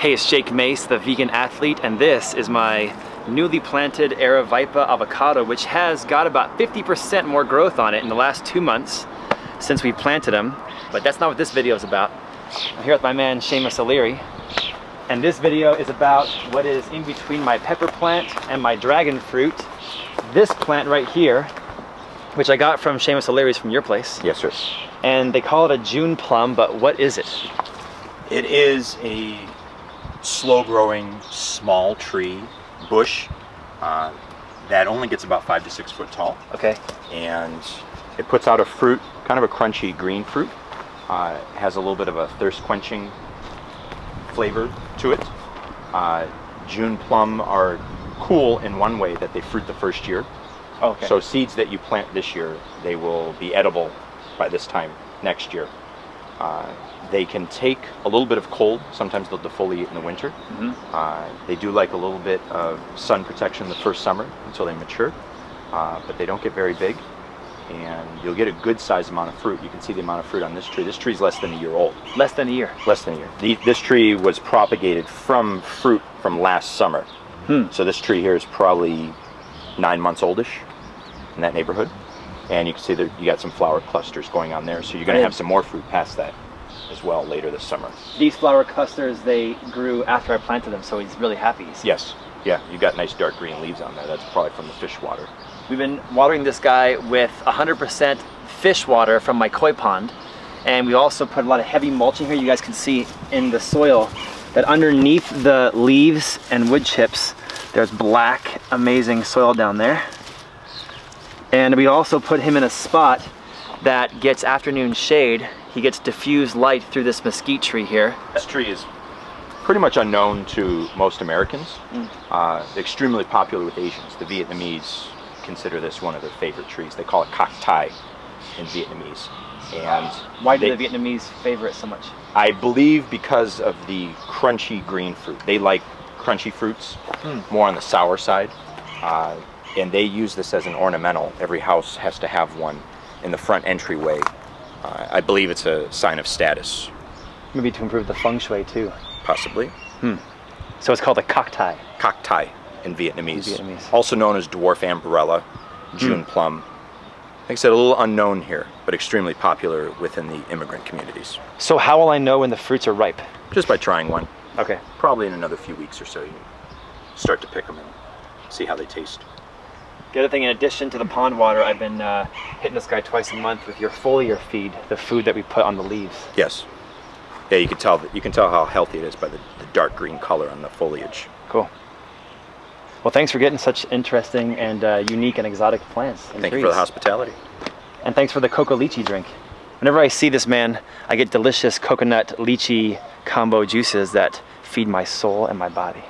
Hey, it's Jake Mace, the vegan athlete, and this is my newly planted Aravaipa avocado, which has got about 50% more growth on it in the last 2 months since we planted them. But that's not what this video is about. I'm here with my man Shamus O'Leary, and this video is about what is in between my pepper plant and my dragon fruit. This plant right here, which I got from Shamus O'Leary's from your place. Yes, sir. And they call it a June plum, but what is it? It is a slow-growing, small tree, bush, that only gets about 5 to 6 foot tall. Okay. And it puts out a fruit, kind of a crunchy green fruit. It has a little bit of a thirst-quenching flavor to it. June plum are cool in one way, that they fruit the first year. Okay. So seeds that you plant this year, they will be edible by this time next year. They can take a little bit of cold. Sometimes they'll defoliate in the winter. Mm-hmm. They do like a little bit of sun protection the first summer until they mature, but they don't get very big, and you'll get a good sized amount of fruit. You can see the amount of fruit on this tree. This tree is less than a year old. Less than a year? Less than a year. This tree was propagated from fruit from last summer. So this tree here is probably 9 months oldish, in that neighborhood. And you can see that you got some flower clusters going on there, so you're going to have some more fruit past that as well later this summer. These flower clusters, they grew after I planted them, so he's really happy. Yes, yeah, you got nice dark green leaves on there. That's probably from the fish water. We've been watering this guy with 100% fish water from my koi pond, and we also put a lot of heavy mulching here. You guys can see in the soil that underneath the leaves and wood chips, there's black, amazing soil down there. And we also put him in a spot that gets afternoon shade. He gets diffused light through this mesquite tree here. This tree is pretty much unknown to most Americans. Extremely popular with Asians. The Vietnamese consider this one of their favorite trees. They call it kak tai in Vietnamese. And why do the Vietnamese favor it so much? I believe because of the crunchy green fruit. They like crunchy fruits, more on the sour side. And they use this as an ornamental. Every house has to have one in the front entryway. I believe it's a sign of status. Maybe to improve the feng shui too. Possibly. So it's called a kak tai. Kak tai in Vietnamese. Also known as dwarf ambarella, June plum. Like I said, a little unknown here, but extremely popular within the immigrant communities. So how will I know when the fruits are ripe? Just by trying one. Okay. Probably in another few weeks or so, you start to pick them and see how they taste. The other thing, in addition to the pond water, I've been hitting this guy twice a month with your foliar feed, the food that we put on the leaves. Yes. Yeah, you can tell how healthy it is by the dark green color on the foliage. Cool. Well, thanks for getting such interesting and unique and exotic plants and Thank trees. you for the hospitality. And thanks for the cocoa lychee drink. Whenever I see this man, I get delicious coconut lychee combo juices that feed my soul and my body.